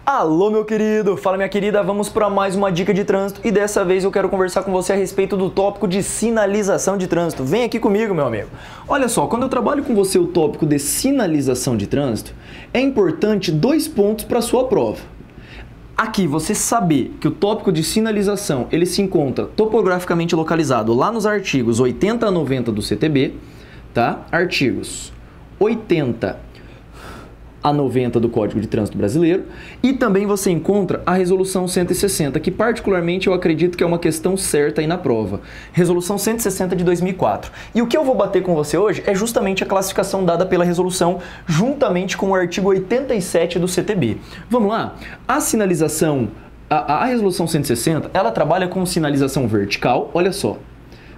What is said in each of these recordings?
Alô, meu querido! Fala, minha querida! Vamos para mais uma dica de trânsito e dessa vez eu quero conversar com você a respeito do tópico de sinalização de trânsito. Vem aqui comigo, meu amigo! Olha só, quando eu trabalho com você o tópico de sinalização de trânsito, é importante 2 pontos para a sua prova. Aqui, você saber que o tópico de sinalização ele se encontra topograficamente localizado lá nos artigos 80 a 90 do CTB, tá? Artigos 80 a 90 do Código de Trânsito Brasileiro, e também você encontra a Resolução 160, que particularmente eu acredito que é uma questão certa aí na prova. Resolução 160 de 2004. E o que eu vou bater com você hoje é justamente a classificação dada pela resolução, juntamente com o artigo 87 do CTB. Vamos lá? A sinalização, a Resolução 160, ela trabalha com sinalização vertical, olha só.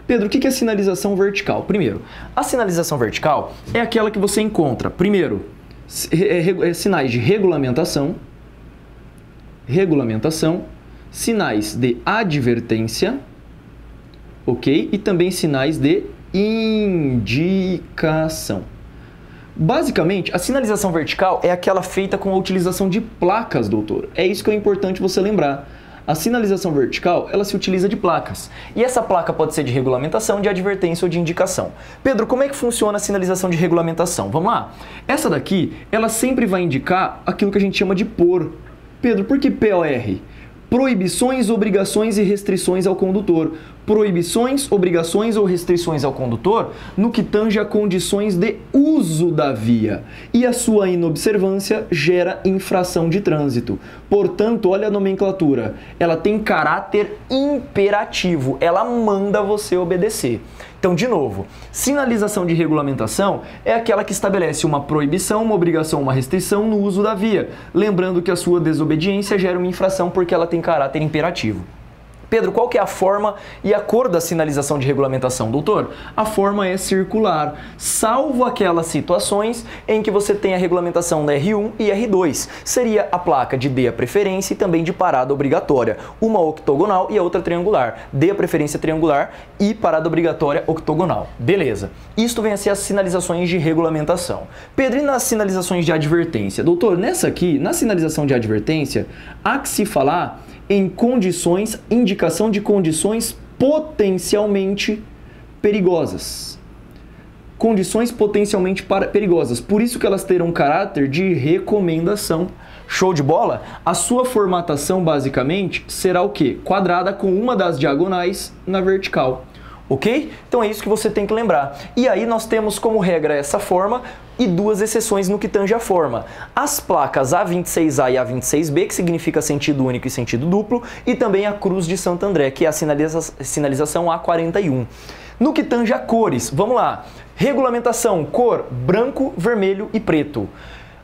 Pedro, o que é sinalização vertical? Primeiro, a sinalização vertical é aquela que você encontra, primeiro, sinais de regulamentação, sinais de advertência, ok? E também sinais de indicação. Basicamente, a sinalização vertical é aquela feita com a utilização de placas, doutor. É isso que é importante você lembrar. A sinalização vertical, ela se utiliza de placas. E essa placa pode ser de regulamentação, de advertência ou de indicação. Pedro, como é que funciona a sinalização de regulamentação? Vamos lá? Essa daqui, ela sempre vai indicar aquilo que a gente chama de POR. Pedro, por que POR? Proibições, obrigações e restrições ao condutor. Proibições, obrigações ou restrições ao condutor no que tange a condições de uso da via. E a sua inobservância gera infração de trânsito. Portanto, olha a nomenclatura. Ela tem caráter imperativo. Ela manda você obedecer. Então, de novo, sinalização de regulamentação é aquela que estabelece uma proibição, uma obrigação, uma restrição no uso da via. Lembrando que a sua desobediência gera uma infração porque ela tem caráter imperativo. Pedro, qual que é a forma e a cor da sinalização de regulamentação, doutor? A forma é circular, salvo aquelas situações em que você tem a regulamentação da R1 e R2. Seria a placa de dê a preferência e também de parada obrigatória. Uma octogonal e a outra triangular. Dê a preferência triangular e parada obrigatória octogonal. Beleza. Isto vem a ser as sinalizações de regulamentação. Pedro, e nas sinalizações de advertência? Doutor, nessa aqui, na sinalização de advertência, há que se falar em condições, indicação de condições potencialmente perigosas. Condições potencialmente perigosas, por isso que elas terão caráter de recomendação. Show de bola? A sua formatação basicamente será o quê? Quadrada com uma das diagonais na vertical. Ok? Então é isso que você tem que lembrar. E aí nós temos como regra essa forma e 2 exceções no que tange a forma. As placas A26A e A26B, que significa sentido único e sentido duplo, e também a Cruz de Santo André, que é a sinalização A41. No que tange a cores, vamos lá. Regulamentação, cor branco, vermelho e preto.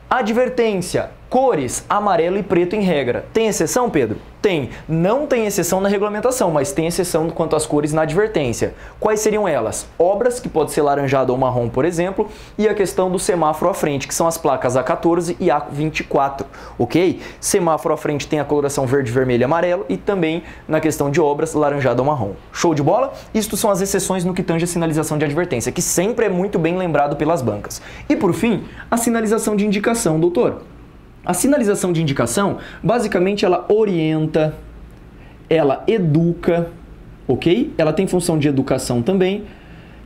Advertência, cores amarelo e preto em regra. Tem exceção, Pedro? Tem. Não tem exceção na regulamentação, mas tem exceção quanto às cores na advertência. Quais seriam elas? Obras, que pode ser laranjado ou marrom, por exemplo, e a questão do semáforo à frente, que são as placas A14 e A24, ok? Semáforo à frente tem a coloração verde, vermelho e amarelo, e também na questão de obras, laranjado ou marrom. Show de bola? Isto são as exceções no que tange a sinalização de advertência, que sempre é muito bem lembrado pelas bancas. E por fim, a sinalização de indicação, doutor. A sinalização de indicação, basicamente, ela orienta, ela educa, ok? Ela tem função de educação também,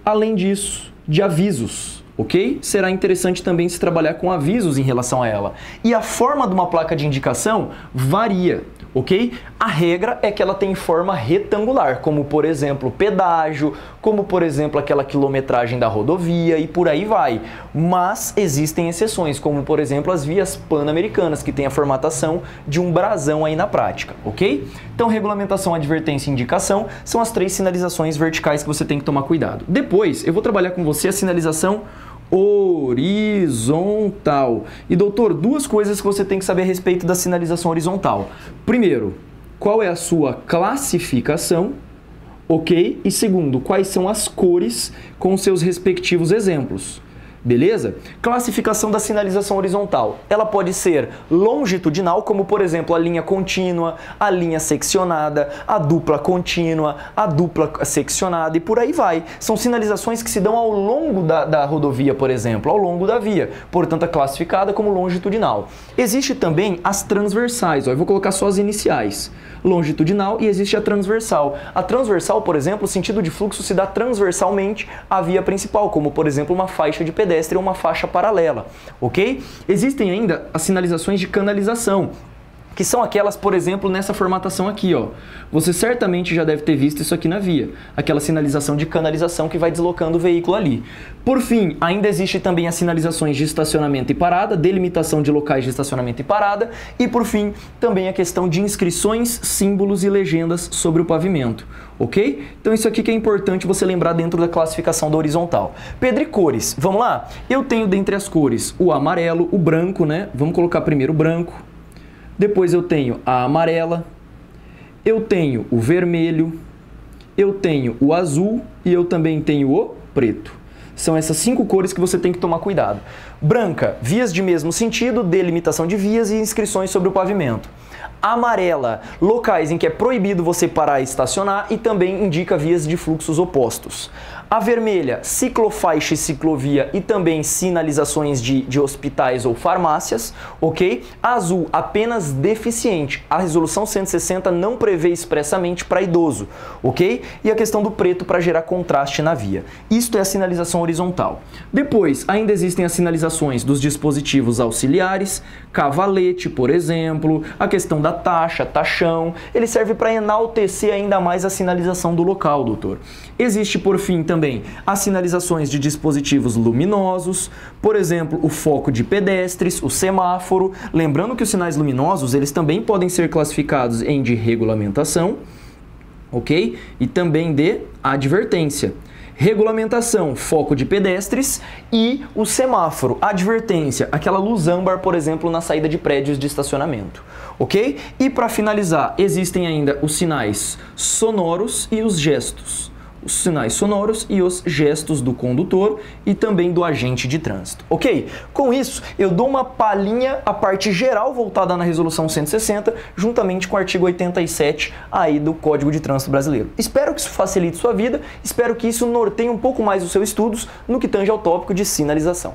além disso, de avisos, ok? Será interessante também se trabalhar com avisos em relação a ela. E a forma de uma placa de indicação varia, ok? A regra é que ela tem forma retangular, como por exemplo pedágio, como por exemplo aquela quilometragem da rodovia e por aí vai. Mas existem exceções, como por exemplo as vias pan-americanas, que tem a formatação de um brasão aí na prática, ok? Então regulamentação, advertência e indicação são as 3 sinalizações verticais que você tem que tomar cuidado. Depois eu vou trabalhar com você a sinalização horizontal. E doutor, 2 coisas que você tem que saber a respeito da sinalização horizontal. Primeiro, qual é a sua classificação, ok? E segundo, quais são as cores com seus respectivos exemplos. Beleza? Classificação da sinalização horizontal. Ela pode ser longitudinal, como por exemplo a linha contínua, a linha seccionada, a dupla contínua, a dupla seccionada e por aí vai. São sinalizações que se dão ao longo da rodovia, por exemplo, ao longo da via. Portanto, é classificada como longitudinal. Existe também as transversais. Ó, eu vou colocar só as iniciais. Longitudinal e existe a transversal. A transversal, por exemplo, o sentido de fluxo se dá transversalmente à via principal, como por exemplo uma faixa de pedestre ou uma faixa paralela, ok? Existem ainda as sinalizações de canalização, que são aquelas, por exemplo, nessa formatação aqui, ó. Você certamente já deve ter visto isso aqui na via, aquela sinalização de canalização que vai deslocando o veículo ali. Por fim, ainda existe também as sinalizações de estacionamento e parada, delimitação de locais de estacionamento e parada, e por fim, também a questão de inscrições, símbolos e legendas sobre o pavimento, ok? Então isso aqui que é importante você lembrar dentro da classificação da horizontal. Pedro, e cores? Vamos lá? Eu tenho dentre as cores o amarelo, o branco, né? Vamos colocar primeiro o branco. Depois eu tenho a amarela, eu tenho o vermelho, eu tenho o azul e eu também tenho o preto. São essas 5 cores que você tem que tomar cuidado. Branca, vias de mesmo sentido, delimitação de vias e inscrições sobre o pavimento. Amarela, locais em que é proibido você parar e estacionar e também indica vias de fluxos opostos. A vermelha, ciclofaixa e ciclovia e também sinalizações de hospitais ou farmácias, ok? A azul, apenas deficiente. A resolução 160 não prevê expressamente para idoso, ok? E a questão do preto para gerar contraste na via. Isto é a sinalização horizontal. Depois, ainda existem as sinalizações dos dispositivos auxiliares, cavalete, por exemplo, a questão da taxa, taxão. Ele serve para enaltecer ainda mais a sinalização do local, doutor. Existe, por fim, também as sinalizações de dispositivos luminosos, por exemplo, o foco de pedestres, o semáforo. Lembrando que os sinais luminosos, eles também podem ser classificados em de regulamentação, ok? E também de advertência. Regulamentação, foco de pedestres e o semáforo, advertência, aquela luz âmbar, por exemplo, na saída de prédios de estacionamento, ok? E para finalizar, existem ainda os sinais sonoros e os gestos. Os sinais sonoros e os gestos do condutor e também do agente de trânsito, ok? Com isso, eu dou uma palhinha a parte geral voltada na resolução 160, juntamente com o artigo 87 aí do Código de Trânsito Brasileiro. Espero que isso facilite sua vida, espero que isso norteie um pouco mais os seus estudos no que tange ao tópico de sinalização.